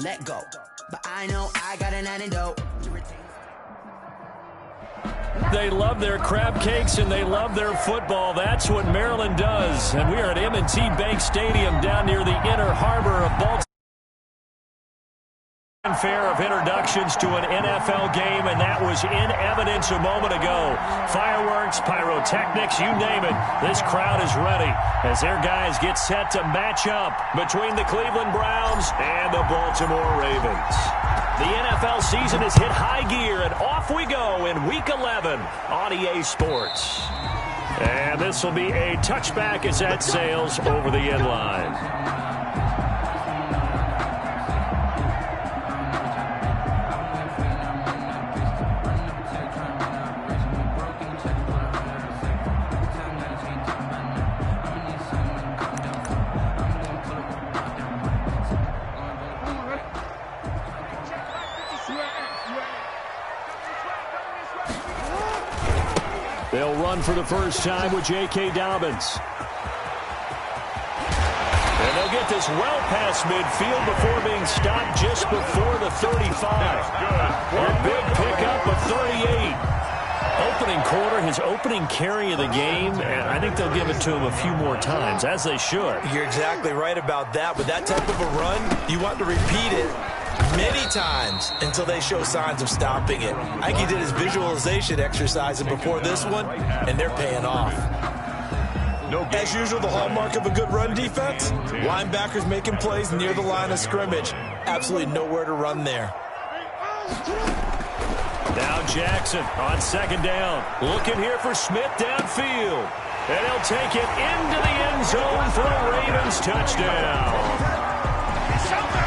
let go. But I know I got an antidote to retain. They love their crab cakes and they love their football. That's what Maryland does. And we are at M&T Bank Stadium down near the inner harbor of Baltimore. Fair of introductions to an NFL game, and that was in evidence a moment ago. Fireworks, pyrotechnics, you name it. This crowd is ready as their guys get set to match up between the Cleveland Browns and the Baltimore Ravens. The NFL season has hit high gear, and off we go in Week 11 on EA Sports. And this will be a touchback as that sails over the end line. They'll run for the first time with J.K. Dobbins. And they'll get this well past midfield before being stopped just before the 35. A big pickup of 38. Opening quarter, his opening carry of the game, and I think they'll give it to him a few more times, as they should. You're exactly right about that. With that type of a run, you want to repeat it many times until they show signs of stopping it. I think he did his visualization exercises before this one, and they're paying off. As usual, the hallmark of a good run defense, linebackers making plays near the line of scrimmage. Absolutely nowhere to run there. Now Jackson on second down. Looking here for Smith downfield. And he'll take it into the end zone for a Ravens touchdown.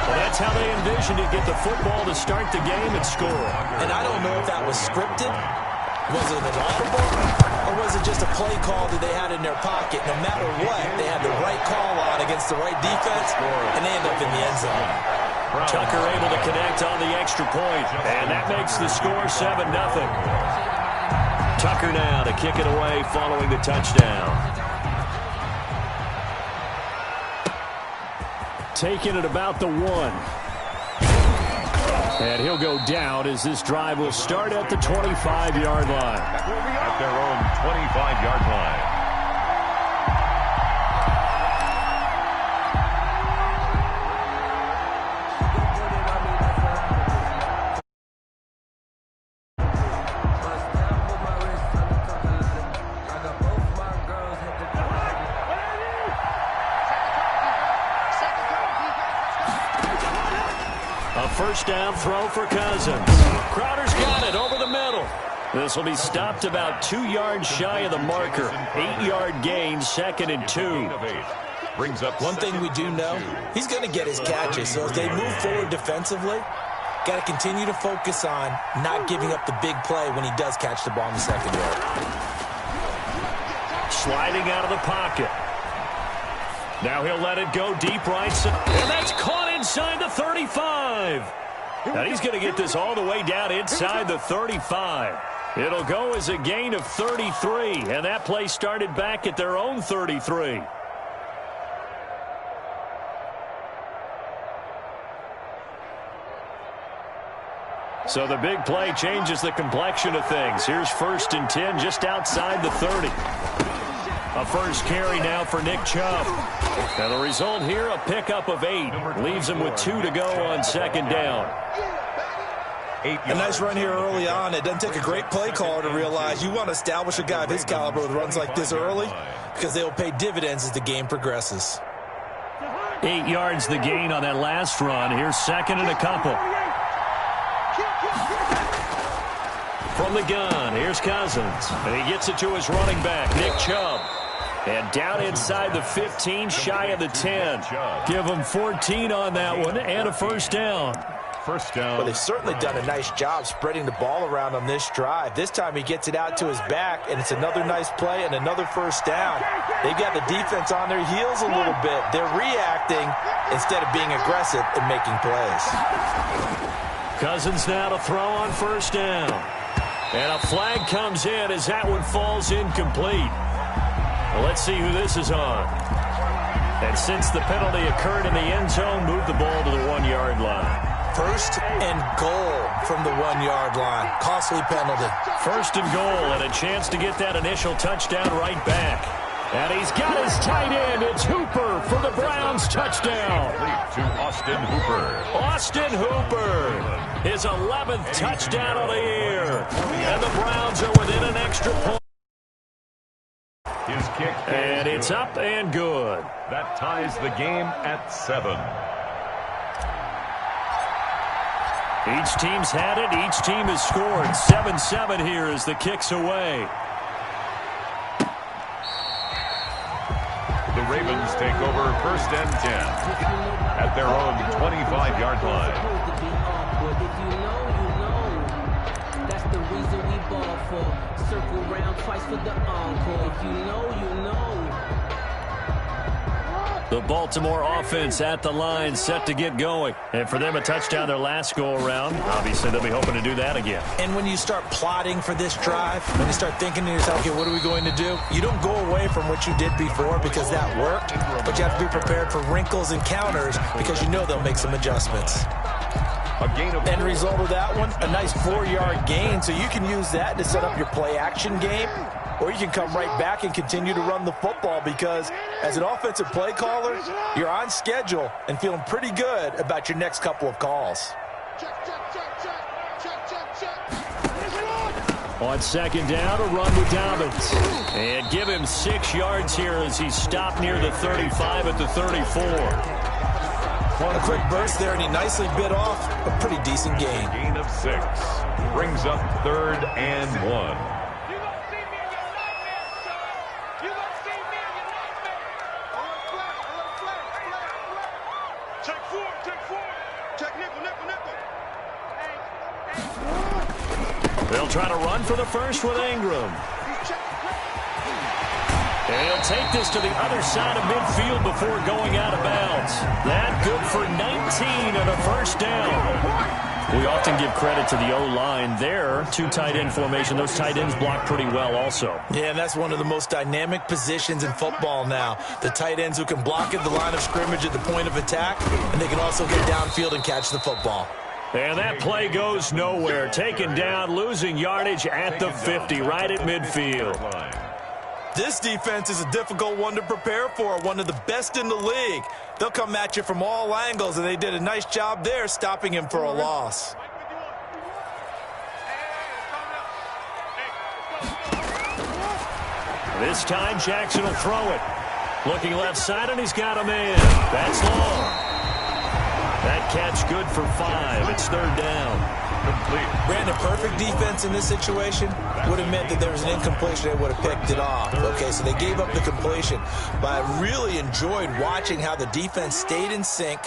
Well, that's how they envisioned it, get the football to start the game and score. And I don't know if that was scripted. Was it an audible? Or was it just a play call that they had in their pocket? No matter what, they had the right call on against the right defense, and they end up in the end zone. Tucker able to connect on the extra point, and that makes the score 7-0. Tucker now to kick it away following the touchdown. Taking it about the 1. And he'll go down as this drive will start at the 25-yard line. At their own 25-yard line. First down throw for Cousins. Crowder's got it over the middle. This will be stopped about 2 yards shy of the marker. 8-yard gain, 2nd and 2. Brings up one thing we do know, he's going to get his catches. So as they move forward defensively, got to continue to focus on not giving up the big play when he does catch the ball in the secondary. Sliding out of the pocket. Now he'll let it go deep right side. And that's caught inside the 35. Now he's going to get this all the way down inside the 35. It'll go as a gain of 33. And that play started back at their own 33. So the big play changes the complexion of things. Here's 1st and 10 just outside the 30. A first carry now for Nick Chubb. And the result here, a pickup of 8. Leaves him with 2 to go on 2nd down. A nice run here early on. It doesn't take a great play caller to realize you want to establish a guy of his caliber with runs like this early because they will pay dividends as the game progresses. 8 yards the gain on that last run. Here's 2nd and a couple. From the gun, here's Cousins. And he gets it to his running back, Nick Chubb. And down inside the 15, shy of the 10. Give him 14 on that one and a first down. First down. Well, they've certainly done a nice job spreading the ball around on this drive. This time he gets it out to his back, and it's another nice play and another first down. They've got the defense on their heels a little bit. They're reacting instead of being aggressive and making plays. Cousins now to throw on first down. And a flag comes in as that one falls incomplete. Well, let's see who this is on. And since the penalty occurred in the end zone, move the ball to the 1-yard line. First and goal from the 1-yard line. Costly penalty. First and goal, and a chance to get that initial touchdown right back. And he's got his tight end. It's Hooper for the Browns touchdown. To Austin Hooper. Austin Hooper, his 11th touchdown of the year. And the Browns are within an extra point. His kick. And it's up and good. That ties the game at 7. Each team's had it. Each team has scored. 7-7 here as the kick's away. The Ravens take over first and 10 at their own 25-yard line. That's the reason we ball for. Circle round twice for the encore. If you know, you know. The Baltimore offense at the line, set to get going. And for them, a touchdown their last go-around. Obviously, they'll be hoping to do that again. And when you start plotting for this drive, when you start thinking to yourself, okay, what are we going to do? You don't go away from what you did before because that worked, but you have to be prepared for wrinkles and counters because you know they'll make some adjustments. End result of that one, a nice 4-yard gain, so you can use that to set up your play-action game, or you can come right back and continue to run the football because as an offensive play caller, you're on schedule and feeling pretty good about your next couple of calls. On second down, a run with Dobbins. And give him 6 yards here as he's stopped near the 35 at the 34. On a quick burst there, and he nicely bit off a pretty decent gain. Gain of 6 brings up 3rd and 1. They'll try to run for the first with Ingram. And he'll take this to the other side of midfield before going out of bounds. That good for 19 and a first down. We often give credit to the O-line there. 2 tight end formation. Those tight ends block pretty well also. Yeah, and that's one of the most dynamic positions in football now. The tight ends who can block at the line of scrimmage at the point of attack, and they can also get downfield and catch the football. And that play goes nowhere. Taken down, losing yardage at the 50, right at midfield. This defense is a difficult one to prepare for, one of the best in the league. They'll come at you from all angles, and they did a nice job there stopping him for a loss. This time, Jackson will throw it. Looking left side, and he's got him in. That's long. That catch good for 5. It's 3rd down. Complete. Brandon, perfect defense in this situation would have meant that there was an incompletion. They would have picked it off. Okay, so they gave up the completion. But I really enjoyed watching how the defense stayed in sync,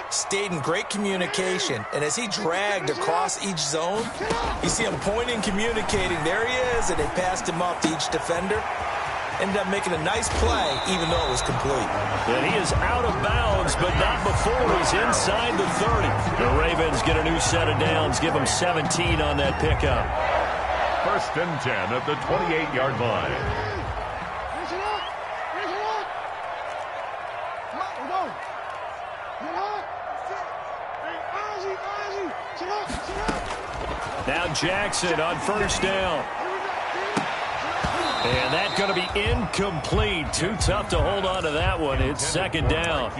stayed in great communication. And as he dragged across each zone, you see him pointing, communicating. There he is, and they passed him off to each defender. Ended up making a nice play, even though it was complete. And he is out of bounds, but not before he's inside the 30. The Ravens get a new set of downs, give them 17 on that pickup. First and 10 at the 28-yard line. Now Jackson on first down. And that's going to be incomplete. Too tough to hold on to that one. It's 2nd down.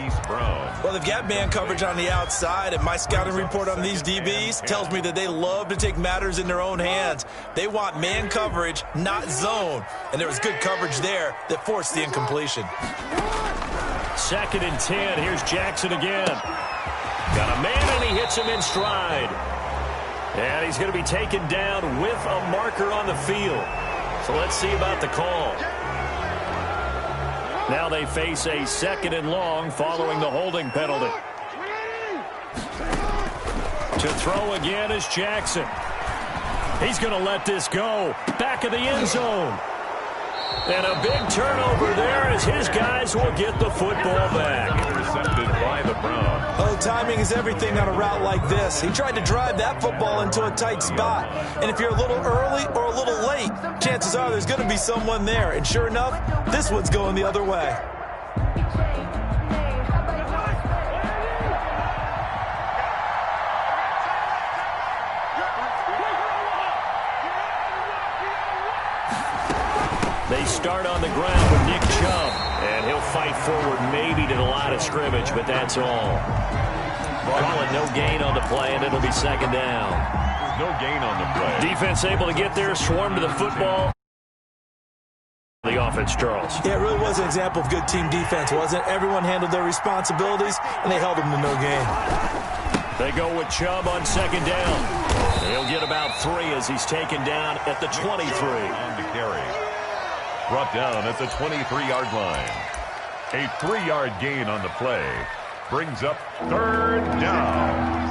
Well, they've got man coverage on the outside, and my scouting report on these DBs tells me that they love to take matters in their own hands. They want man coverage, not zone. And there was good coverage there that forced the incompletion. 2nd and 10. Here's Jackson again. Got a man, and he hits him in stride. And he's going to be taken down with a marker on the field. So let's see about the call. Now they face a 2nd and long following the holding penalty. To throw again is Jackson. He's going to let this go. Back of the end zone. And a big turnover there as his guys will get the football back. Intercepted by the Browns. Oh, timing is everything on a route like this. He tried to drive that football into a tight spot. And if you're a little early or a little late, chances are there's going to be someone there. And sure enough, this one's going the other way. They start on the ground with Nick Chubb, and he'll fight forward maybe to the line of scrimmage, but that's all. Calling no gain on the play, and it'll be second down. No gain on the play. Defense able to get there, swarm to the football. The offense, Charles. Yeah, it really was an example of good team defense, wasn't it? Everyone handled their responsibilities, and they held them to no gain. They go with Chubb on second down. He'll get about 3 as he's taken down at the 23. On the carry. Brought down at the 23-yard line. A 3-yard gain on the play brings up third down.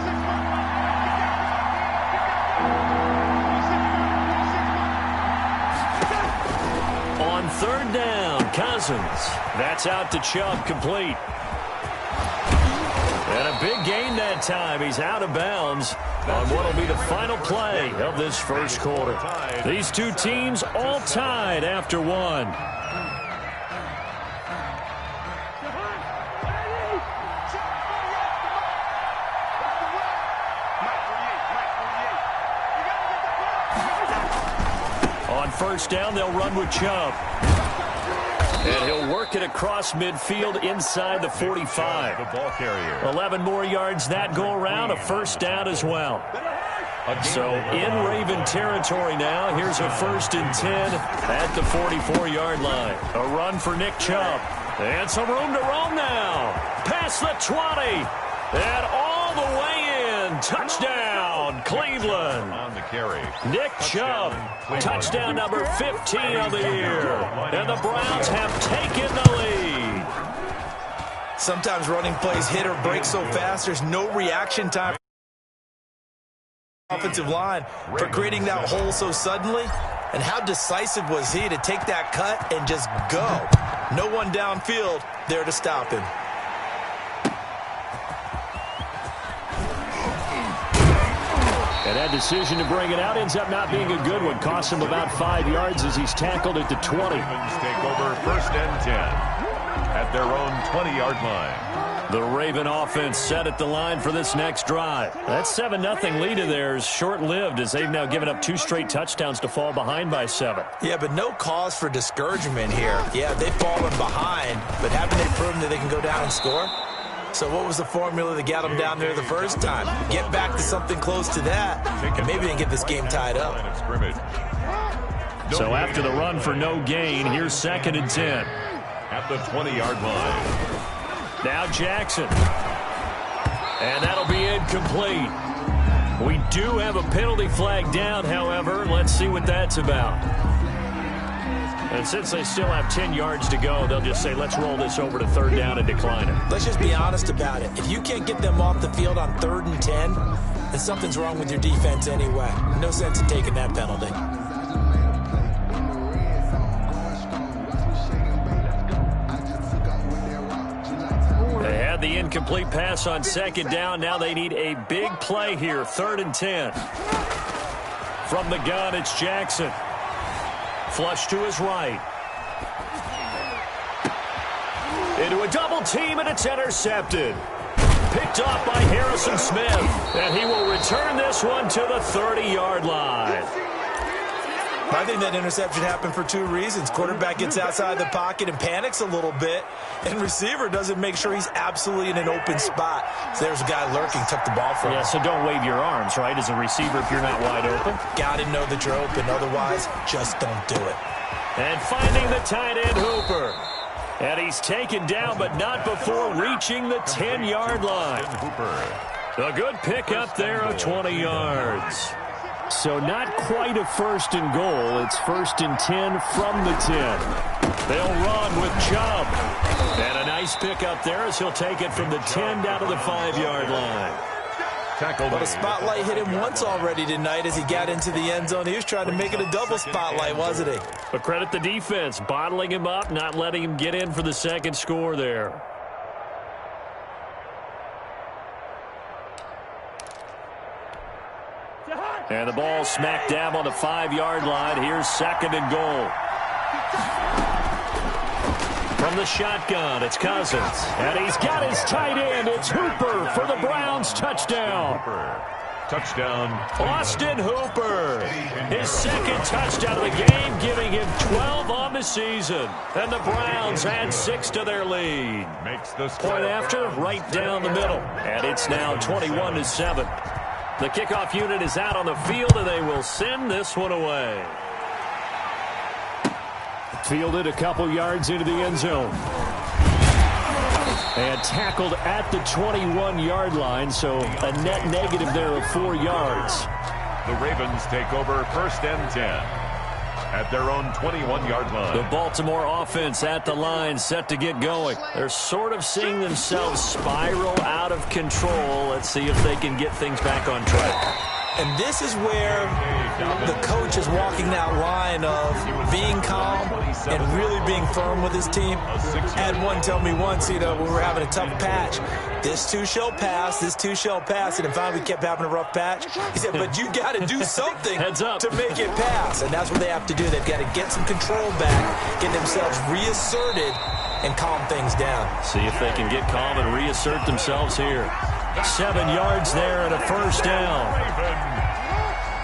On third down, Cousins. That's out to Chubb, complete. And a big gain that time. He's out of bounds on what will be the final play of this first quarter. These two teams all tied after one. On first down, they'll run with Chubb. And he'll work it across midfield inside the 45. The ball carrier. 11 more yards that go around, a first down as well. So in Raven territory now, here's a 1st and 10 at the 44-yard line. A run for Nick Chubb. And some room to roam now. Past the 20. And all the way in. Touchdown, Cleveland. On the carry. Nick Chubb, touchdown number 15 of the year. And the Browns have taken the lead. Sometimes running plays hit or break so fast, there's no reaction time. Offensive line for creating that hole so suddenly. And how decisive was he to take that cut and just go? No one downfield there to stop him. And that decision to bring it out ends up not being a good one. Costs him about 5 yards as he's tackled at the 20. Ravens take over 1st and 10 at their own 20-yard line. The Raven offense set at the line for this next drive. That 7-0 lead of theirs short-lived as they've now given up 2 straight touchdowns to fall behind by 7. Yeah, but no cause for discouragement here. Yeah, they've fallen behind, but haven't they proven that they can go down and score? So what was the formula that got them down there the first time? Get back to something close to that, and maybe they can get this game tied up. So after the run for no gain, here's 2nd and 10. At the 20-yard line. Now Jackson. And that'll be incomplete. We do have a penalty flag down, however. Let's see what that's about. And since they still have 10 yards to go, they'll just say, let's roll this over to 3rd down and decline it. Let's just be honest about it. If you can't get them off the field on 3rd and 10, then something's wrong with your defense anyway. No sense in taking that penalty. They had the incomplete pass on 2nd down. Now they need a big play here. 3rd and 10. From the gun, it's Jackson. Flush to his right. Into a double team, and it's intercepted. Picked off by Harrison Smith. And he will return this one to the 30-yard line. I think that interception happened for 2 reasons. Quarterback gets outside the pocket and panics a little bit, and receiver doesn't make sure he's absolutely in an open spot. So there's a guy lurking, took the ball from him. Yeah, so don't wave your arms, right, as a receiver if you're not wide open. Got to know that you're open. Otherwise, just don't do it. And finding the tight end, Hooper. And he's taken down, but not before reaching the 10-yard line. A good pickup there of 20 yards. So not quite a 1st and goal. It's 1st and 10 from the 10. They'll run with Chubb. And a nice pickup there as he'll take it from the 10 down to the 5-yard line. But a spotlight hit him once already tonight as he got into the end zone. He was trying to make it a double spotlight, wasn't he? But credit the defense, bottling him up, not letting him get in for the 2nd score there. And the ball smack dab on the 5-yard line. Here's 2nd and goal. From the shotgun, it's Cousins. And he's got his tight end. It's Hooper for the Browns touchdown. Touchdown. Austin Hooper, his second touchdown of the game, giving him 12 on the season. And the Browns add 6 to their lead. Makes the Point after, right down the middle. And it's now 21-7. The kickoff unit is out on the field, and they will send this one away. Fielded a couple yards into the end zone. And tackled at the 21-yard line, so a net negative there of 4 yards. The Ravens take over 1st and 10 at their own 21-yard line. The Baltimore offense at the line, set to get going. They're sort of seeing themselves spiral out of control. Let's see if they can get things back on track. And this is where the coach is walking that line of being calm and really being firm with his team. I had one tell me once, when we were having a tough patch, this too shall pass, this too shall pass. And finally we kept having a rough patch. He said, but you got to do something to make it pass. And that's what they have to do. They've got to get some control back, get themselves reasserted, and calm things down. See if they can get calm and reassert themselves here. 7 yards there and a first down.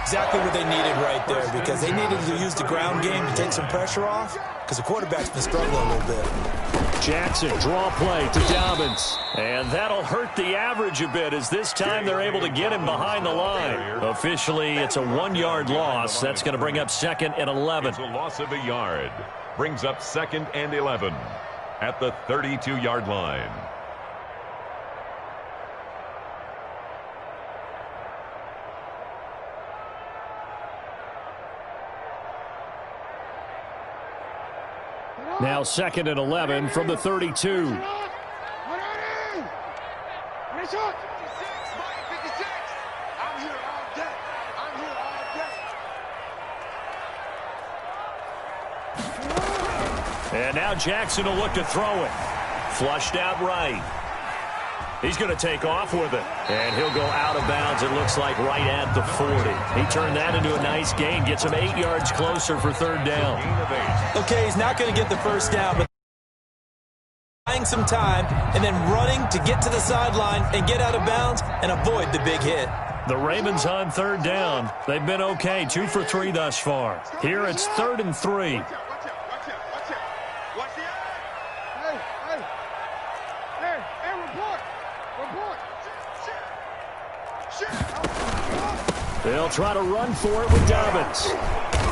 Exactly what they needed right there, because they needed to use the ground game to take some pressure off, because the quarterback's been struggling a little bit. Jackson, draw play to Dobbins. And that'll hurt the average a bit, as this time they're able to get him behind the line. Officially, it's a 1-yard loss. That's going to bring up 2nd and 11. It's a loss of a yard. Brings up 2nd and 11 at the 32-yard line. Now 2nd and 11 from the 32. And now Jackson will look to throw it. Flushed out right. He's going to take off with it. And he'll go out of bounds, it looks like, right at the 40. He turned that into a nice gain. Gets him 8 yards closer for 3rd down. Okay, he's not going to get the first down, but buying some time and then running to get to the sideline and get out of bounds and avoid the big hit. The Ravens on 3rd down. They've been okay, 2 for 3 thus far. Here it's 3rd and 3. They'll try to run for it with Dobbins.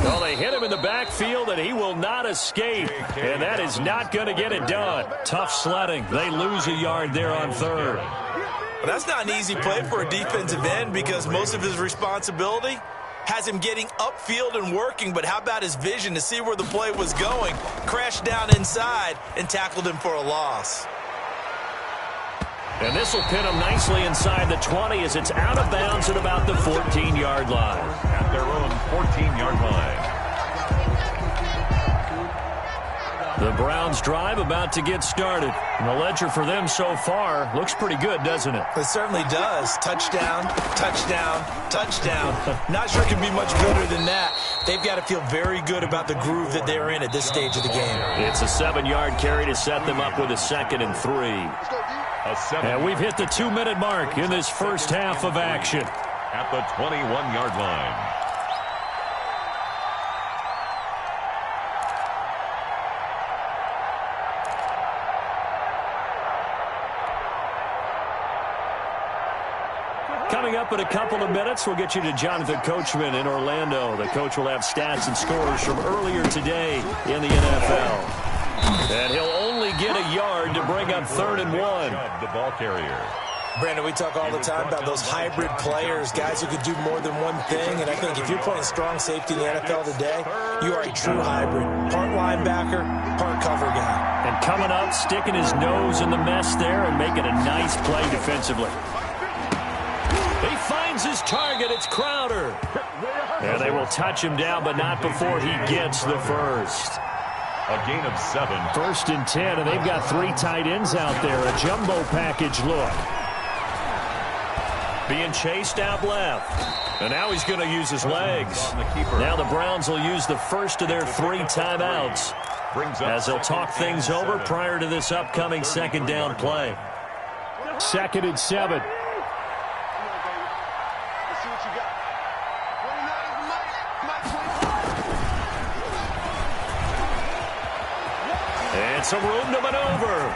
Well, they hit him in the backfield, and he will not escape. And that is not going to get it done. Tough sledding. They lose a yard there on 3rd. Well, that's not an easy play for a defensive end, because most of his responsibility has him getting upfield and working. But how about his vision to see where the play was going? Crashed down inside and tackled him for a loss. And this will pin them nicely inside the 20 as it's out of bounds at about the 14-yard line. At their own 14-yard line. The Browns drive about to get started. And the ledger for them so far looks pretty good, doesn't it? It certainly does. Touchdown, touchdown, touchdown. Not sure it can be much better than that. They've got to feel very good about the groove that they're in at this stage of the game. It's a 7-yard carry to set them up with a 2nd and 3. And we've hit the 2-minute mark in this first half of action. At the 21-yard line. Coming up in a couple of minutes, we'll get you to Jonathan Coachman in Orlando. The coach will have stats and scores from earlier today in the NFL. And he'll only get a yard to bring up 3rd and 1. The ball carrier. Brandon, we talk all the time about those hybrid players, guys who could do more than one thing. And I think if you're playing strong safety in the NFL today, you are a true hybrid. Part linebacker, part cover guy. And coming up, sticking his nose in the mess there and making a nice play defensively. He finds his target. It's Crowder. And they will touch him down, but not before he gets the first. A gain of 7. 1st and 10, and they've got 3 tight ends out there. A jumbo package look. Being chased out left. And now he's going to use his legs. Now the Browns will use the first of their 3 timeouts as they'll talk things over prior to this upcoming 2nd down play. 2nd and 7. And some room to maneuver.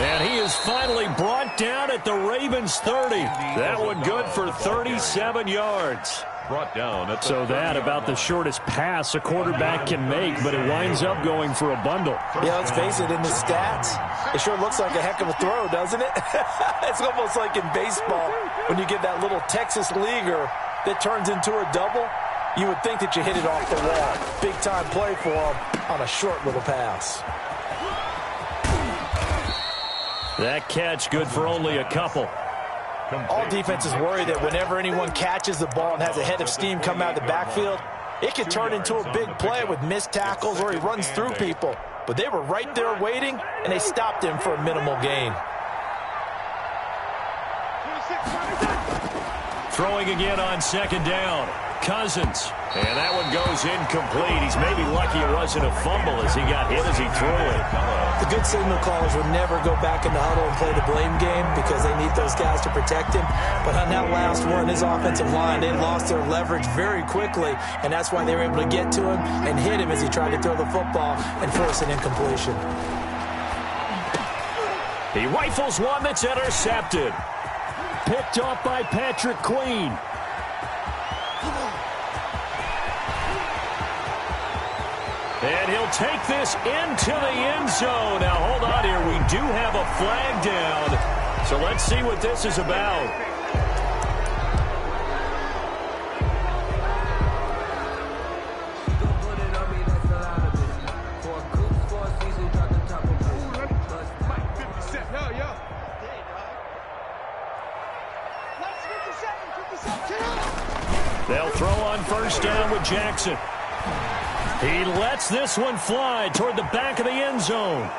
And he is finally brought down at the Ravens 30. That one good for 37 yards. Brought down. So that about the shortest pass a quarterback can make, but it winds up going for a bundle. Yeah, let's face it, in the stats, it sure looks like a heck of a throw, doesn't it? It's almost like in baseball when you get that little Texas leaguer that turns into a double. You would think that you hit it off the wall. Big-time play for him on a short little pass. That catch good for only a couple. All defenses worry that whenever anyone catches the ball and has a head of steam come out of the backfield, it could turn into a big play with missed tackles or he runs through people. But they were right there waiting, and they stopped him for a minimal gain. Throwing again on second down. Cousins. And that one goes incomplete. He's maybe lucky it wasn't a fumble as he got hit as he threw it. The good signal callers would never go back in the huddle and play the blame game because they need those guys to protect him. But on that last one, his offensive line, they lost their leverage very quickly, and that's why they were able to get to him and hit him as he tried to throw the football and force an incompletion. He rifles one that's intercepted. Picked off by Patrick Queen. And he'll take this into the end zone. Now, hold on here. We do have a flag down. So let's see what this is about. They'll throw on first down with Jackson. He lets this one fly toward the back of the end zone.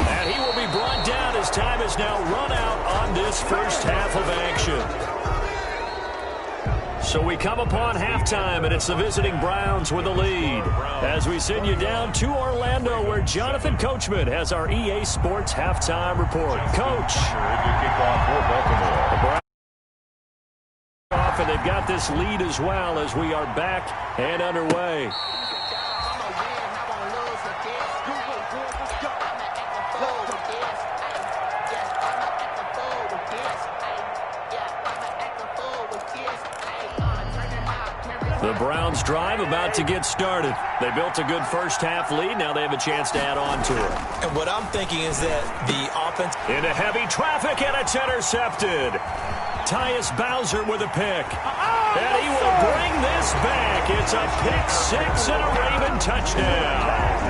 And he will be brought down as time is now run out on this first half of action. So we come upon halftime, and it's the visiting Browns with the lead. As we send you down to Orlando, where Jonathan Coachman has our EA Sports halftime report. Coach. And they've got this lead as well as we are back and underway. The Browns drive about to get started. They built a good first half lead. Now they have a chance to add on to it. And what I'm thinking is that the offense... Into heavy traffic, and it's intercepted. Tyus Bowser with a pick. And he will bring this back. It's a pick six and a Raven touchdown.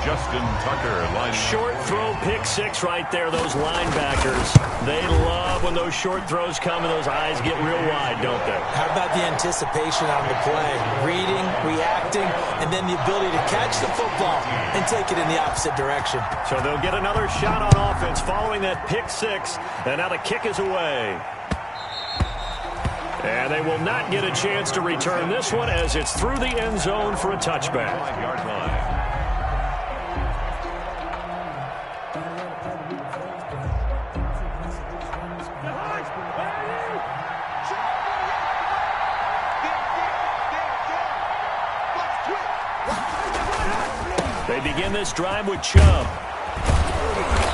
Justin Tucker lining. Short throw pick six right there. Those linebackers, they love when those short throws come and those eyes get real wide, don't they? How about the anticipation on the play? Reading, reacting, and then the ability to catch the football and take it in the opposite direction. So they'll get another shot on offense following that pick six. And now the kick is away. And they will not get a chance to return this one as it's through the end zone for a touchback. 5-yard line. They begin this drive with Chubb.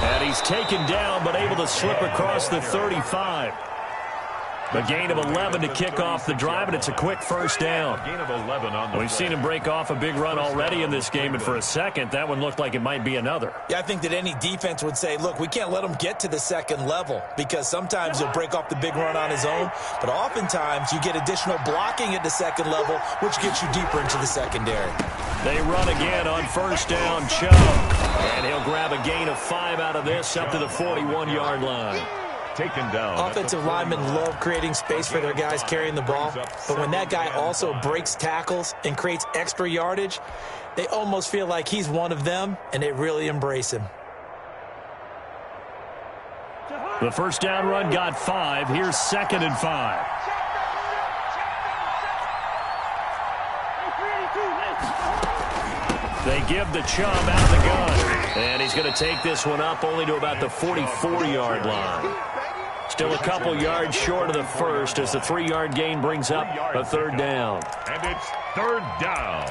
And he's taken down but able to slip across the 35. A gain of 11 to kick off the drive, and it's a quick first down. Gain of 11 on the We've seen him break off a big run already in this game, and for a second, that one looked like it might be another. Yeah, I think that any defense would say, look, we can't let him get to the second level because sometimes he'll break off the big run on his own, but oftentimes you get additional blocking at the second level, which gets you deeper into the secondary. They run again on first down, Chubb, and he'll grab a gain of 5 out of this up to the 41-yard line. Taken down. Offensive linemen love creating space for their guys carrying the ball, but when that guy also breaks tackles and creates extra yardage, they almost feel like he's one of them, and they really embrace him. The first down run got 5. Here's 2nd and 5. They give the Chubb out of the gun. And he's going to take this one up only to about the 44-yard line. Still a couple yards short of the first as the 3-yard gain brings up a third down. And it's third down.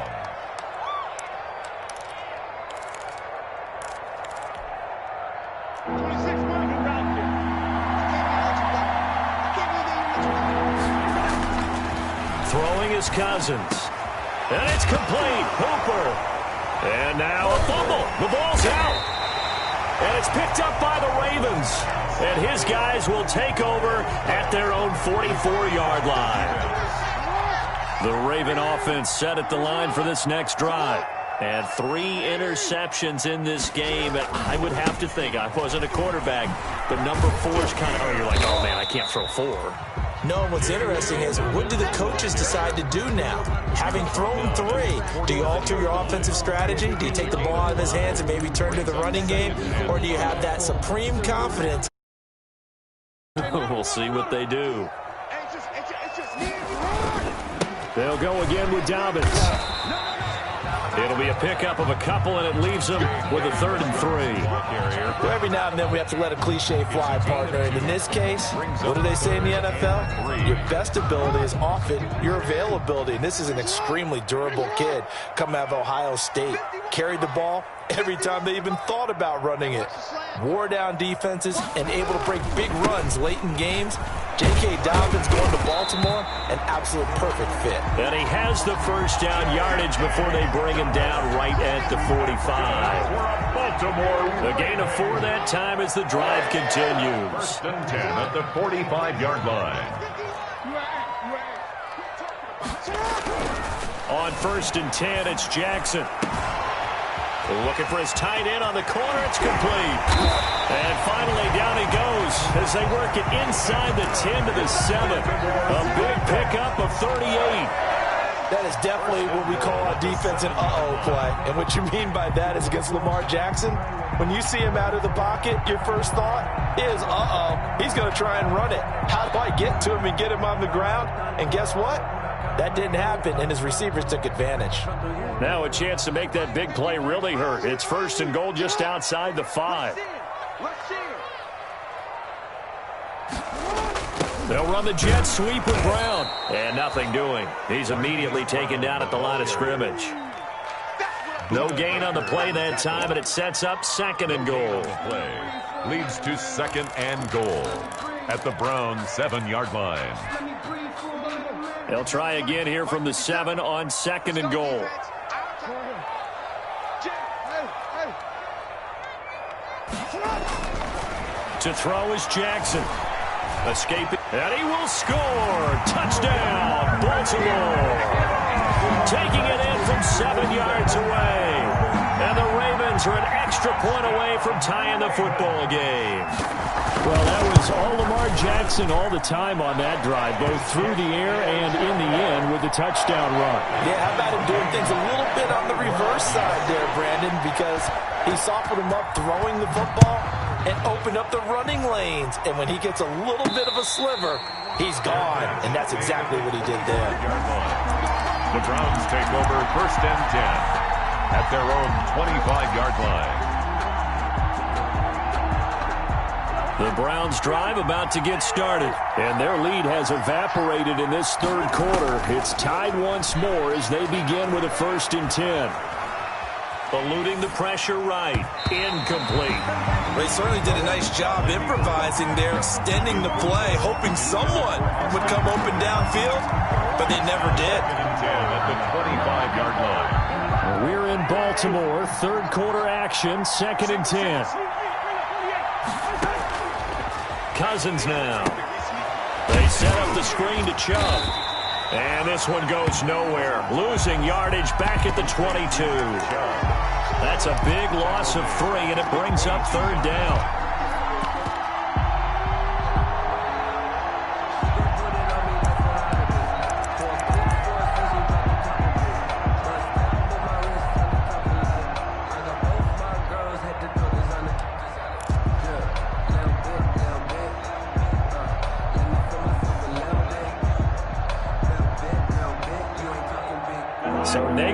Throwing is Cousins. And it's complete. Hooper. And now a fumble. The ball's out. And it's picked up by the Ravens. And his guys will take over at their own 44-yard line. The Raven offense set at the line for this next drive. And 3 interceptions in this game. And I would have to think, I wasn't a quarterback, but number 4 is kind of, you're like, oh, man, I can't throw 4. No, what's interesting is what do the coaches decide to do now? Having thrown 3, do you alter your offensive strategy? Do you take the ball out of his hands and maybe turn to the running game? Or do you have that supreme confidence? We'll see what they do. They'll go again with Dobbins. It'll be a pickup of a couple, and it leaves them with a 3rd and 3. Well, every now and then we have to let a cliche fly, partner. And in this case, what do they say in the NFL? Your best ability is often your availability. And this is an extremely durable kid coming out of Ohio State. Carried the ball every time they even thought about running it. Wore down defenses and able to break big runs late in games. J.K. Dobbins going to Baltimore, an absolute perfect fit. And he has the first down yardage before they bring him down right at the 45. Baltimore. A gain of 4 that time as the drive continues. 1st and 10 at the 45-yard line. On 1st and 10, it's Jackson. Looking for his tight end on the corner. It's complete. And finally, down he goes as they work it inside the 10 to the 7. A big pickup of 38. That is definitely what we call a defense an uh-oh play. And what you mean by that is against Lamar Jackson, when you see him out of the pocket, your first thought is, uh-oh, he's going to try and run it. How do I get to him and get him on the ground? And guess what? That didn't happen, and his receivers took advantage. Now a chance to make that big play really hurt. It's 1st and goal just outside the 5. They'll run the jet sweep with Brown. And nothing doing. He's immediately taken down at the line of scrimmage. No gain on the play that time, and it sets up 2nd and goal. Play leads to 2nd and goal at the Browns 7-yard line. They'll try again here from the 7 on 2nd and goal. To throw is Jackson. Escaping, and he will score. Touchdown, Baltimore. Taking it in from 7 yards away. And the Ravens are an extra point away from tying the football game. Well, that was all Lamar Jackson all the time on that drive, both through the air and in the end with the touchdown run. Yeah, how about him doing things a little bit on the reverse side there, Brandon, because he softened him up throwing the football and opened up the running lanes. And when he gets a little bit of a sliver, he's gone. And that's exactly what he did there. The Browns take over 1st and 10 at their own 25-yard line. The Browns drive about to get started, and their lead has evaporated in this 3rd quarter. It's tied once more as they begin with a 1st and 10. Eluding the pressure right. Incomplete. They certainly did a nice job improvising there, extending the play, hoping someone would come open downfield, but they never did. 10 at the 25-yard line. We're in Baltimore. 3rd quarter action. 2nd and 10. Cousins now. They set up the screen to Chubb. And this one goes nowhere. Losing yardage back at the 22. That's a big loss of 3, and it brings up 3rd down.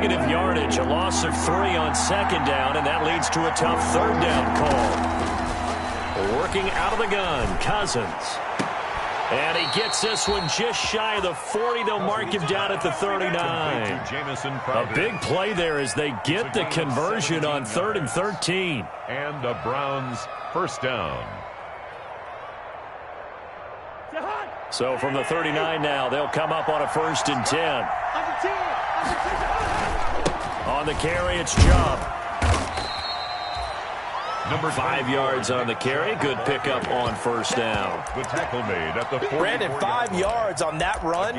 negative yardage, a loss of 3 on second down, and that leads to a tough third down call. Working out of the gun, Cousins. And he gets this one just shy of the 40. They'll mark him down at the 39. A big play there as they get the conversion on 3rd and 13. And the Browns first down. So from the 39 now, they'll come up on a 1st and 10. On the carry, it's Chubb. Number 5 yards on the carry. Good pickup on 1st down. The tackle made at the 40. Brandon, 5 yards on that run.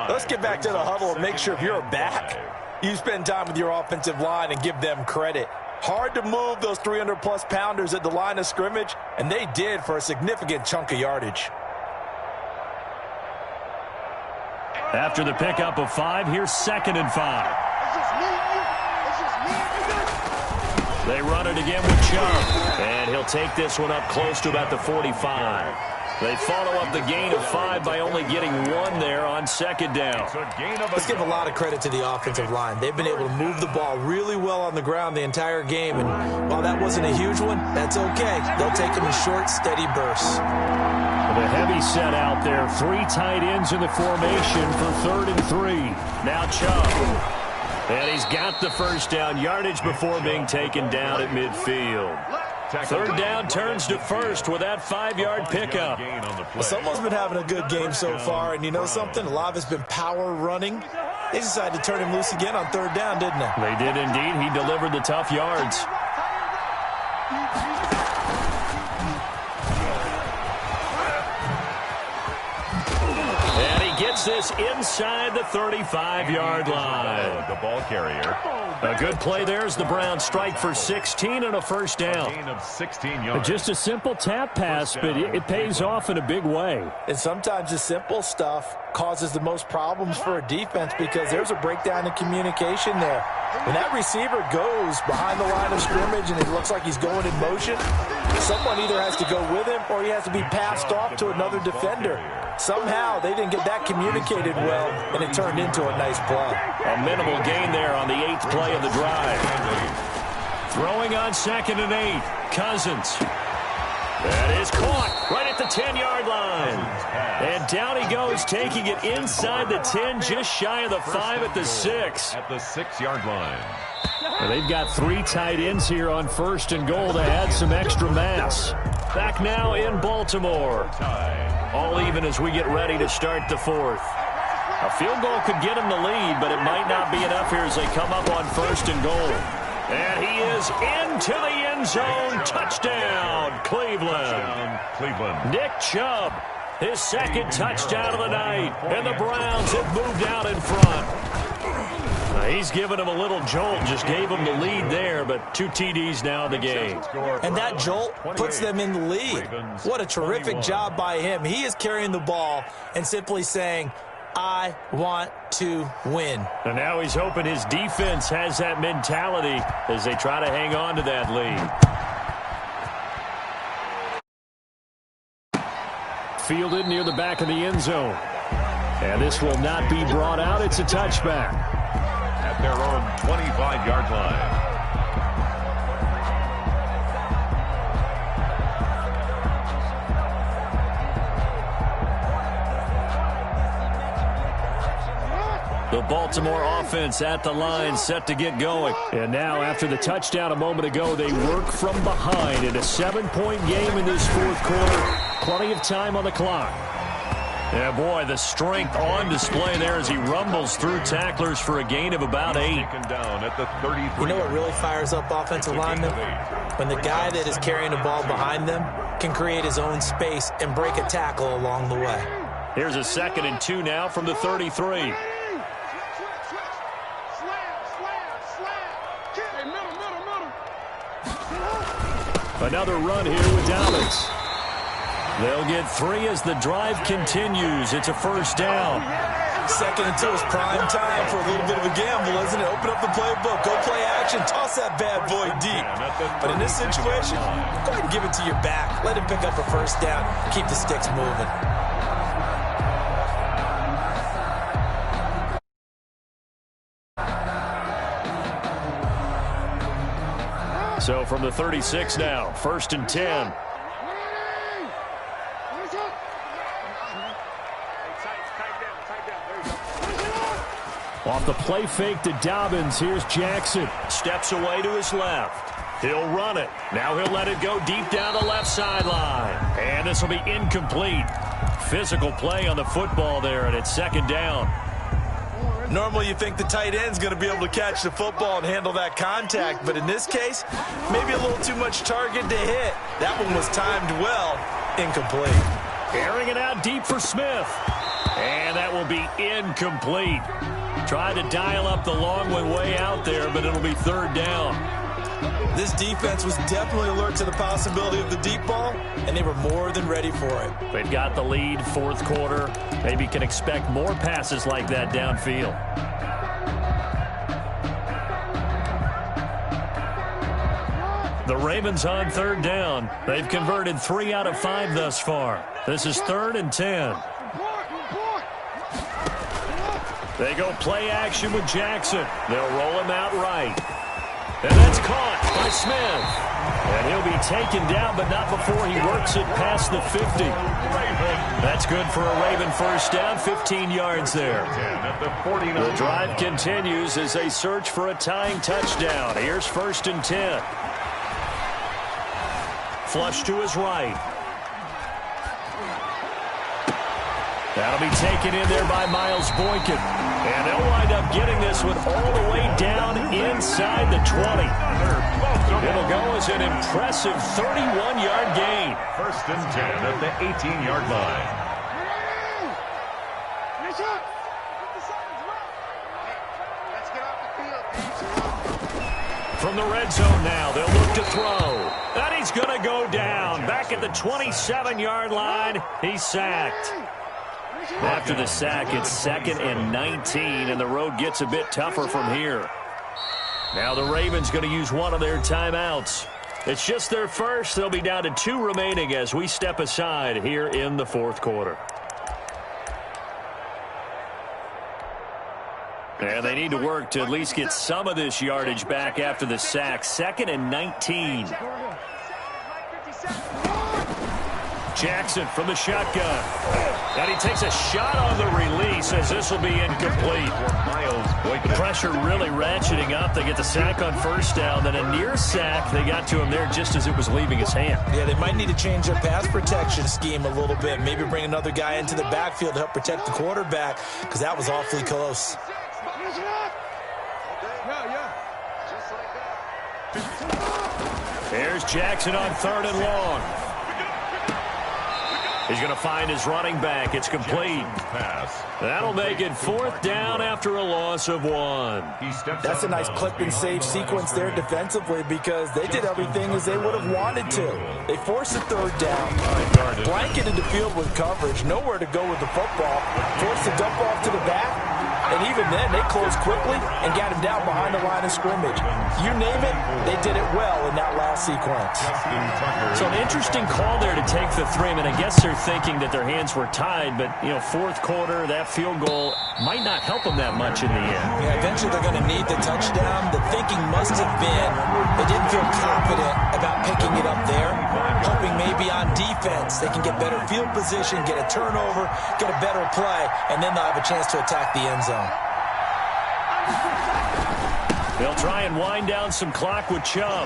Let's get back to the huddle and make sure if you're a back, you spend time with your offensive line and give them credit. Hard to move those 300-plus pounders at the line of scrimmage, and they did for a significant chunk of yardage. After the pickup of 5, here's 2nd and 5. They run it again with Chubb, and he'll take this one up close to about the 45. They follow up the gain of 5 by only getting 1 there on 2nd down. Let's give a lot of credit to the offensive line. They've been able to move the ball really well on the ground the entire game, and while that wasn't a huge one, that's okay. They'll take them in short, steady bursts. The heavy set out there. 3 tight ends in the formation for 3rd and 3. Now Chubb. And he's got the first down yardage before being taken down at midfield. 3rd down turns to 1st with that 5-yard pickup. Well, someone's been having a good game so far, and you know something? A lot of it's been power running. They decided to turn him loose again on 3rd down, didn't they? They did indeed. He delivered the tough yards. Gets this inside the 35-yard line. The ball carrier. A good play there as the Browns strike for 16 and a first down. Gain of 16 yards. Just a simple tap pass, but it pays off in a big way. And sometimes the simple stuff causes the most problems for a defense because there's a breakdown in communication there. When that receiver goes behind the line of scrimmage and it looks like he's going in motion, someone either has to go with him or he has to be passed off to another defender. Somehow they didn't get that communicated well, and it turned into a nice play. A minimal gain there on the 8th play of the drive. Throwing on 2nd and 8. Cousins. That is caught right at the 10-yard line. And down he goes, taking it inside the 10, just shy of the 5 at the 6. At the 6-yard line. Well, they've got 3 tight ends here on 1st and goal to add some extra mass. Back now in Baltimore. All even as we get ready to start the 4th. A field goal could get them the lead, but it might not be enough here as they come up on 1st and goal. And he is into the end zone. Touchdown, Cleveland. Nick Chubb, his 2nd touchdown of the night. And the Browns have moved out in front. He's given him a little jolt, just gave him the lead there, but 2 TDs now in the game. And that jolt puts them in the lead. What a terrific job by him. He is carrying the ball and simply saying, I want to win. And now he's hoping his defense has that mentality as they try to hang on to that lead. Fielded near the back of the end zone. And this will not be brought out. It's a touchback. At their own 25-yard line. The Baltimore offense at the line, set to get going. And now, after the touchdown a moment ago, they work from behind in a 7-point game in this 4th quarter. Plenty of time on the clock. Yeah, boy, the strength on display there as he rumbles through tacklers for a gain of about 8. Down at the 33. You know what really fires up offensive linemen? When the guy that is carrying the ball behind them can create his own space and break a tackle along the way. Here's a 2nd and 2 now from the 33. Another run here with Dallas. They'll get 3 as the drive continues. It's a first down. 2nd and 2 is prime time for a little bit of a gamble, isn't it? Open up the playbook, go play action, toss that bad boy deep. But in this situation, go ahead and give it to your back. Let him pick up a first down, keep the sticks moving. So from the 36 now, 1st and 10. Off the play fake to Dobbins, here's Jackson. Steps away to his left. He'll run it. Now he'll let it go deep down the left sideline. And this will be incomplete. Physical play on the football there, and it's 2nd down. Normally you think the tight end's going to be able to catch the football and handle that contact, but in this case, maybe a little too much target to hit. That one was timed well. Incomplete. Airing it out deep for Smith. And that will be incomplete. Tried to dial up the long one way out there, but it'll be 3rd down. This defense was definitely alert to the possibility of the deep ball, and they were more than ready for it. They've got the lead, 4th quarter. Maybe can expect more passes like that downfield. The Ravens on 3rd down. They've converted 3 out of 5 thus far. This is 3rd and 10. They go play action with Jackson. They'll roll him out right. And that's caught by Smith. And he'll be taken down, but not before he works it past the 50. That's good for a Raven first down, 15 yards there. The drive continues as they search for a tying touchdown. Here's 1st and 10. Flush to his right. That'll be taken in there by Miles Boykin. And they'll wind up getting this one all the way down inside the 20. It'll go as an impressive 31-yard gain. 1st and 10 at the 18-yard line. From the red zone now, they'll look to throw. And he's going to go down. Back at the 27-yard line, he's sacked. After the sack, it's 2nd and 19, and the road gets a bit tougher from here. Now the Ravens going to use one of their timeouts. It's just their first. They'll be down to 2 remaining as we step aside here in the 4th quarter. And they need to work to at least get some of this yardage back after the sack. 2nd and 19. Jackson from the shotgun. And he takes a shot on the release as this will be incomplete. The pressure really ratcheting up. They get the sack on 1st down. Then a near sack. They got to him there just as it was leaving his hand. Yeah, they might need to change their pass protection scheme a little bit. Maybe bring another guy into the backfield to help protect the quarterback, because that was awfully close. There's Jackson on 3rd and long. He's going to find his running back. It's complete. That'll make it 4th down after a loss of 1. That's a nice clip and save sequence there defensively, because they did everything as they would have wanted to. They forced a 3rd down, blanketed the field with coverage, nowhere to go with the football, forced the dump off to the back, and even then they closed quickly and got him down behind the line of scrimmage. You name it, they did it well in that last sequence. So an interesting call there to take the 3. I mean, I guess they're thinking that their hands were tied, but, you know, 4th quarter, that field goal might not help them that much in the end. Yeah, eventually they're going to need the touchdown. The thinking must have been they didn't feel confident about picking it up there, hoping maybe on defense they can get better field position, get a turnover, get a better play, and then they'll have a chance to attack the end zone. They'll try and wind down some clock with Chubb.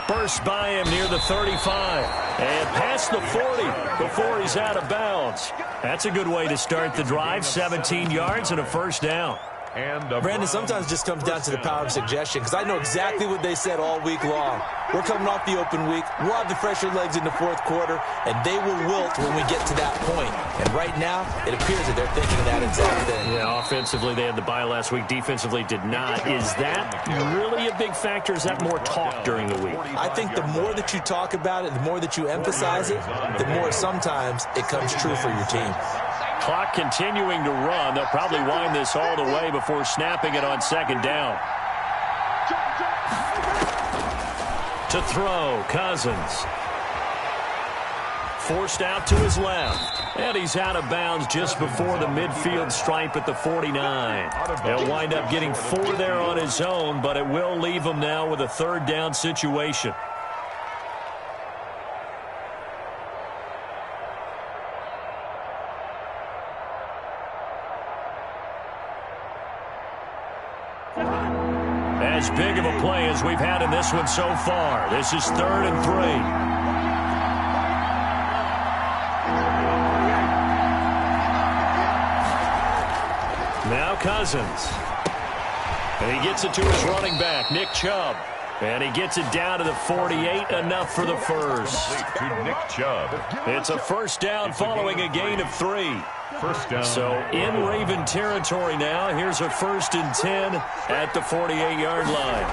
Burst by him near the 35. And past the 40 before he's out of bounds. That's a good way to start the drive. 17 yards and a 1st down. Brandon, sometimes it just comes down to the power of suggestion, because I know exactly what they said all week long. We're coming off the open week. We'll have the fresher legs in the 4th quarter, and they will wilt when we get to that point. And right now, it appears that they're thinking that exact thing. Yeah, offensively, they had the bye last week. Defensively, did not. Is that really a big factor? Is that more talk during the week? I think the more that you talk about it, the more that you emphasize it, the more sometimes it comes true for your team. Clock continuing to run. They'll probably wind this all the way before snapping it on 2nd down. To throw, Cousins. forced out to his left. And he's out of bounds just before the midfield stripe at the 49. He'll wind up getting 4 there on his own, but it will leave him now with a third down situation. As big of a play as we've had in this one so far. This is 3rd and 3. Now Cousins. And he gets it to his running back, Nick Chubb. And he gets it down to the 48, enough for the first. To Nick Chubb. It's a first down following a gain of 3. First down. So in Raven territory now. Here's a 1st and 10 at the 48-yard line.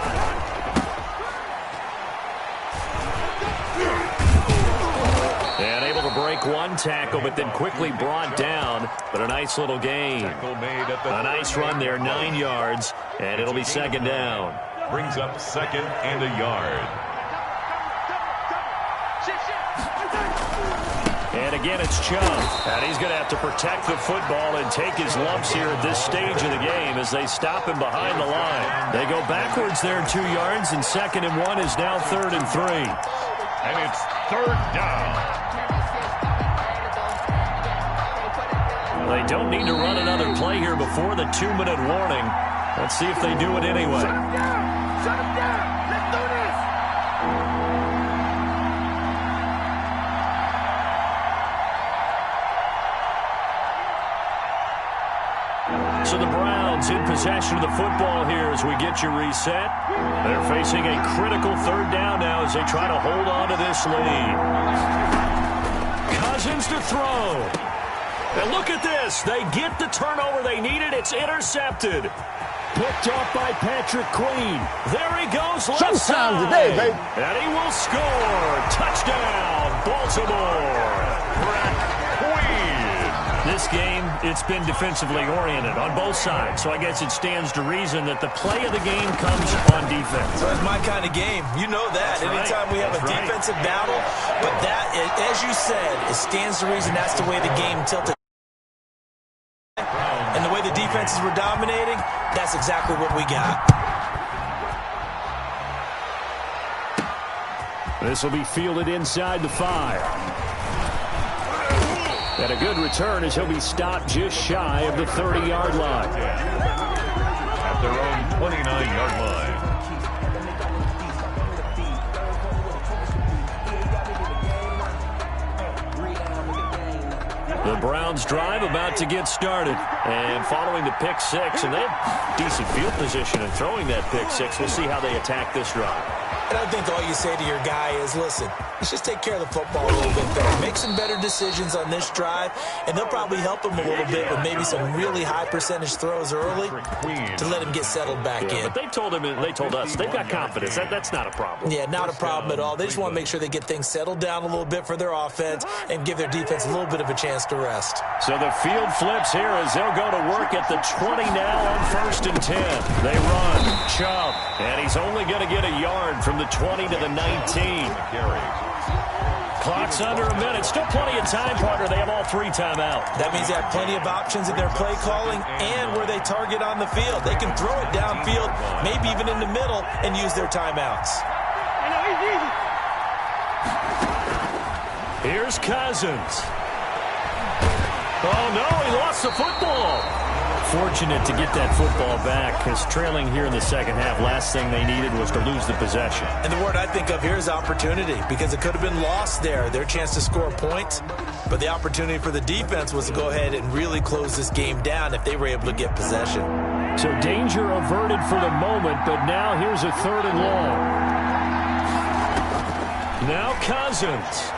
And able to break one tackle, but then quickly brought down. But a nice little gain. A nice run there, 9 yards, and it'll be 2nd down. Brings up 2nd and a yard. And again, it's Chubb. And he's going to have to protect the football and take his lumps here at this stage of the game as they stop him behind the line. They go backwards there 2 yards, and 2nd and 1 is now 3rd and 3. And it's 3rd down. They don't need to run another play here before the 2-minute warning. Let's see if they do it anyway. Shut him down! Shut him down! Let's do this! So the Browns in possession of the football here as we get you reset. They're facing a critical 3rd down now as they try to hold on to this lead. Cousins to throw. And look at this. They get the turnover they needed. It's intercepted. Picked off by Patrick Queen. There he goes left side. Today, baby. And he will score. Touchdown, Baltimore. This game, it's been defensively oriented on both sides, so I guess it stands to reason that the play of the game comes on defense. So it's my kind of game. You know that. That's Anytime right. we have a defensive battle, but that, as you said, it stands to reason that's the way the game tilted. And the way the defenses were dominating, that's exactly what we got. This will be fielded inside the 5. And a good return as he'll be stopped just shy of the 30-yard line. At their own 29-yard line. The Browns drive about to get started. And following the pick 6, and they have decent field position in throwing that pick 6. We'll see how they attack this drive. And I think all you say to your guy is, listen, let's just take care of the football a little bit better. Make some better decisions on this drive, and they'll probably help him a little bit with maybe some really high percentage throws early to let him get settled back in. But they told us they've got confidence. That's not a problem. Yeah, not a problem at all. They just want to make sure they get things settled down a little bit for their offense and give their defense a little bit of a chance to rest. So the field flips here as they'll go to work at the 20 now on 1st and 10. They run. Chubb. And he's only going to get a yard from the 20 to the 19. Clock's under a minute. Still plenty of time, partner. They have all 3 timeouts. That means they have plenty of options in their play calling and where they target on the field. They can throw it downfield, maybe even in the middle, and use their timeouts. Here's Cousins. Oh, no, he lost the football. Fortunate to get that football back because trailing here in the second half, last thing they needed was to lose the possession. And the word I think of here is opportunity because it could have been lost there, their chance to score points. But the opportunity for the defense was to go ahead and really close this game down if they were able to get possession. So danger averted for the moment, but now here's a 3rd and long. Now Cousins.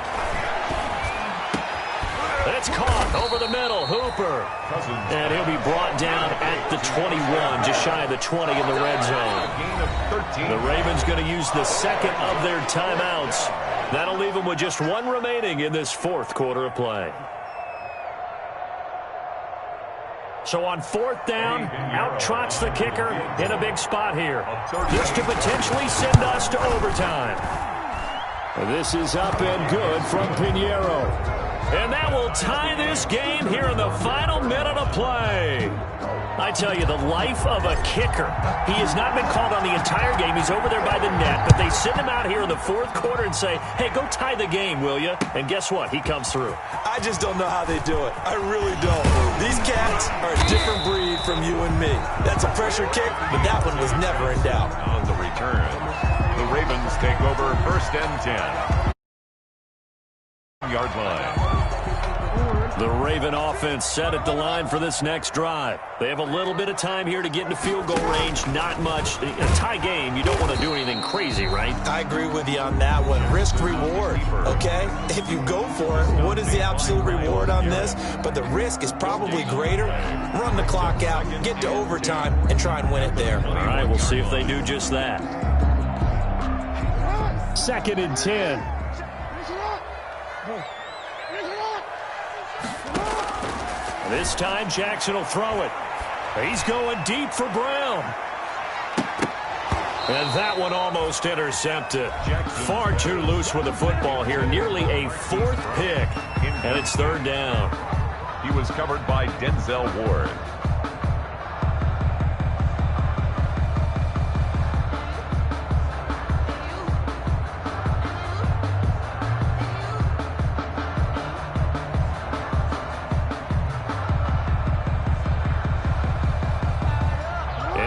It's caught over the middle. Hooper. And he'll be brought down at the 21, just shy of the 20 in the red zone. The Ravens going to use the 2nd of their timeouts. That'll leave them with just 1 remaining in this 4th quarter of play. So on 4th down, out trots the kicker in a big spot here. This to potentially send us to overtime. This is up and good from Pinheiro. And that will tie this game here in the final minute of play. I tell you, the life of a kicker. He has not been called on the entire game. He's over there by the net, but they send him out here in the fourth quarter and say, hey, go tie the game, will you? And guess what? He comes through. I just don't know how they do it. I really don't. These cats are a different breed from you and me. That's a pressure kick, but that one was never in doubt. On the return, the Ravens take over 1st and 10. Yard line. The Raven offense set at the line for this next drive. They have a little bit of time here to get into field goal range. Not much. In a tie game, you don't want to do anything crazy, right? I agree with you on that one. Risk-reward, okay? If you go for it, what is the absolute reward on this? But the risk is probably greater. Run the clock out, get to overtime, and try and win it there. All right, we'll see if they do just that. 2nd and 10. This time, Jackson will throw it. He's going deep for Brown. And that one almost intercepted. Far too loose with the football here. Nearly a 4th pick. And it's 3rd down. He was covered by Denzel Ward.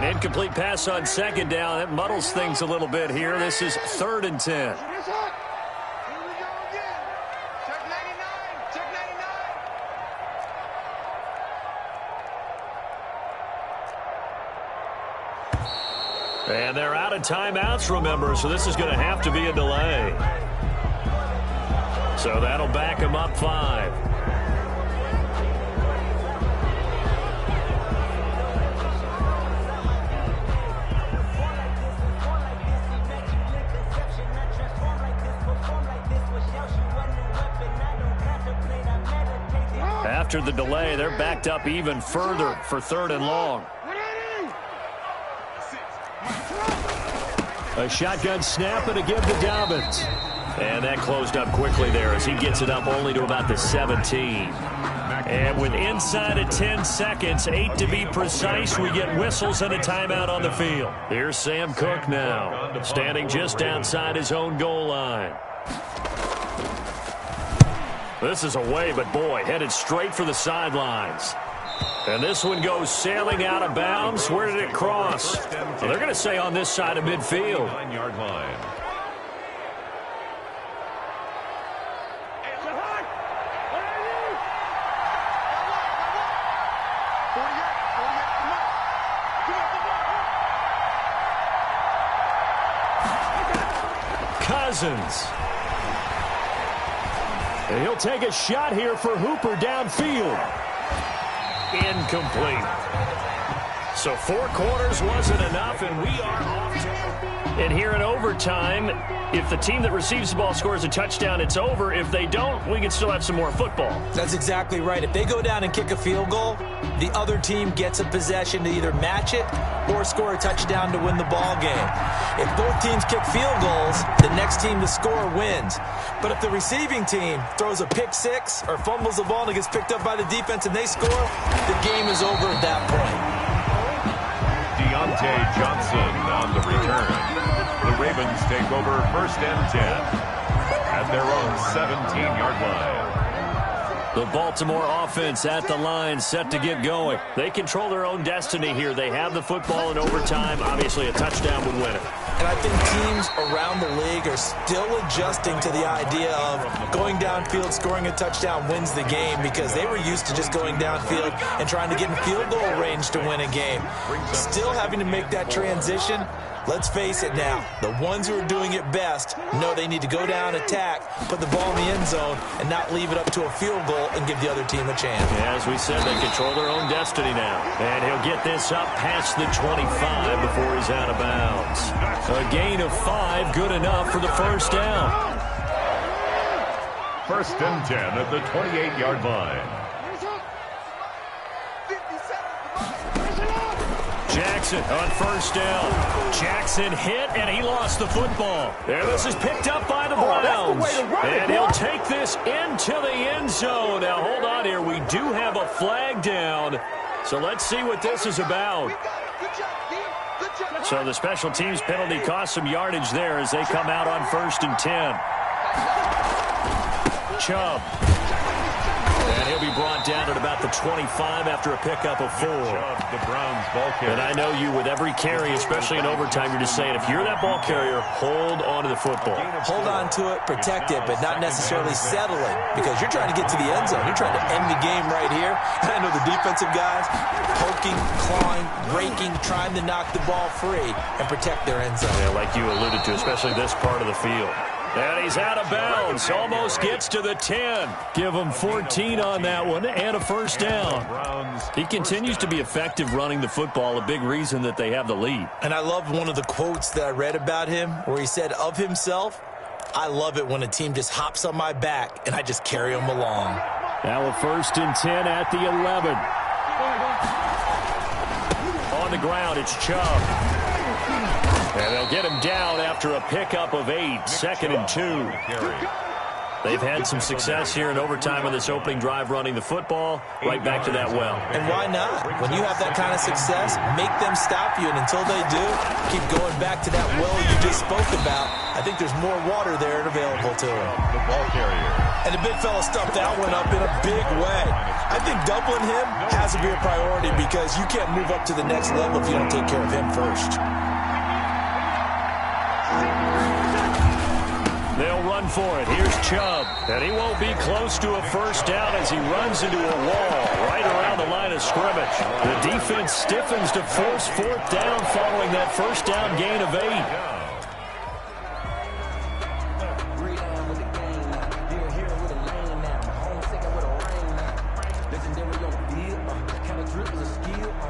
Incomplete pass on 2nd down. That muddles things a little bit here. This is 3rd and 10. And they're out of timeouts, remember, so this is going to have to be a delay. So that'll back them up 5. After the delay, they're backed up even further for 3rd and long. A shotgun snap and a give to Dobbins. And that closed up quickly there as he gets it up only to about the 17. And with inside of 10 seconds, 8 to be precise, we get whistles and a timeout on the field. Here's Sam Cook now, standing just outside his own goal line. This is away, but boy, headed straight for the sidelines. And this one goes sailing out of bounds. Where did it cross? Well, they're going to say on this side of midfield. 9-yard line. Cousins. And he'll take a shot here for Hooper downfield. Incomplete. So 4 quarters wasn't enough, and we are off. And here in overtime, if the team that receives the ball scores a touchdown, it's over. If they don't, we can still have some more football. That's exactly right. If they go down and kick a field goal, the other team gets a possession to either match it or score a touchdown to win the ball game. If both teams kick field goals, the next team to score wins. But if the receiving team throws a pick six or fumbles the ball and it gets picked up by the defense and they score, the game is over at that point. Deontay Johnson on the return. The Ravens take over 1st and 10 at their own 17-yard line. The Baltimore offense at the line, set to get going. They control their own destiny here. They have the football in overtime. Obviously, a touchdown would win it. And I think teams around the league are still adjusting to the idea of going downfield, scoring a touchdown wins the game, because they were used to just going downfield and trying to get in field goal range to win a game. Still having to make that transition. Let's face it now, the ones who are doing it best know they need to go down, attack, put the ball in the end zone, and not leave it up to a field goal and give the other team a chance. As we said, they control their own destiny now. And he'll get this up past the 25 before he's out of bounds. A gain of 5, good enough for the first down. 1st and 10 at the 28-yard line. gets it on first down. Jackson hit, and he lost the football. And this is picked up by the Browns. And he'll take this into the end zone. Now, hold on here. We do have a flag down. So let's see what this is about. So the special teams penalty cost some yardage there as they come out on 1st and 10. Chubb. And he'll be brought down at about the 25 after a pickup of 4. The Browns ball carrier. And I know you, with every carry, especially in overtime, you're just saying, if you're that ball carrier, hold on to the football. Hold on to it, protect it, but not necessarily settle it, because you're trying to get to the end zone. You're trying to end the game right here. And I know the defensive guys poking, clawing, breaking, trying to knock the ball free and protect their end zone. Yeah, like you alluded to, especially this part of the field. And he's out of bounds. Almost gets to the 10. Give him 14 on that one and a first down. He continues to be effective running the football, a big reason that they have the lead. And I love one of the quotes that I read about him where he said of himself, I love it when a team just hops on my back and I just carry them along. Now a 1st and 10 at the 11. On the ground, it's Chubb. And they'll get him down after a pickup of 8, 2nd and 2. They've had some success here in overtime on this opening drive running the football. Right back to that well. And why not? When you have that kind of success, make them stop you. And until they do, keep going back to that well you just spoke about. I think there's more water there and available to him. The ball carrier. And the big fella stuffed that one up in a big way. I think doubling him has to be a priority because you can't move up to the next level if you don't take care of him first. They'll run for it. Here's Chubb. And he won't be close to a first down as he runs into a wall right around the line of scrimmage. The defense stiffens to force 4th down following that first down gain of 8.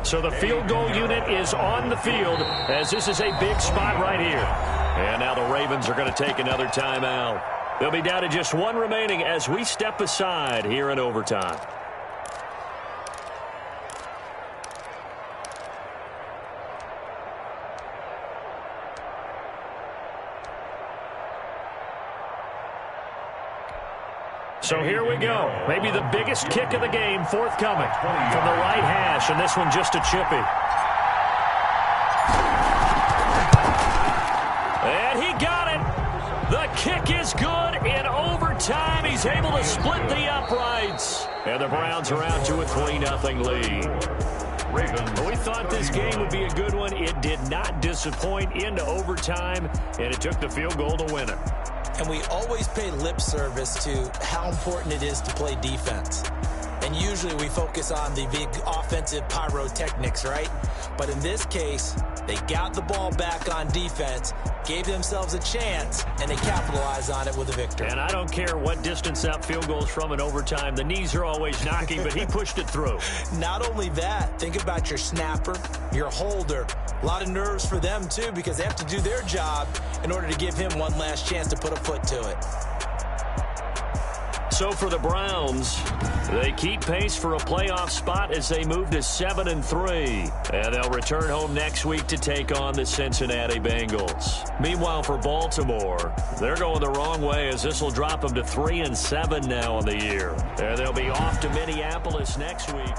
So the field goal unit is on the field as this is a big spot right here. And now the Ravens are going to take another timeout. They'll be down to just 1 remaining as we step aside here in overtime. So here we go. Maybe the biggest kick of the game forthcoming from the right hash, and this one just a chippy. And he got it. The kick is good in overtime. He's able to split the uprights. And the Browns are out to a 3-0 lead. Well, we thought this game would be a good one. It did not disappoint into overtime, and it took the field goal to win it. And we always pay lip service to how important it is to play defense. And usually we focus on the big offensive pyrotechnics, right? But in this case, they got the ball back on defense, gave themselves a chance, and they capitalized on it with a victory. And I don't care what distance that field goal is from in overtime. The knees are always knocking, but he pushed it through. Not only that, think about your snapper, your holder. A lot of nerves for them, too, because they have to do their job in order to give him one last chance to put a foot to it. So for the Browns, they keep pace for a playoff spot as they move to 7-3. And they'll return home next week to take on the Cincinnati Bengals. Meanwhile, for Baltimore, they're going the wrong way as this will drop them to 3-7 now on the year. And they'll be off to Minneapolis next week.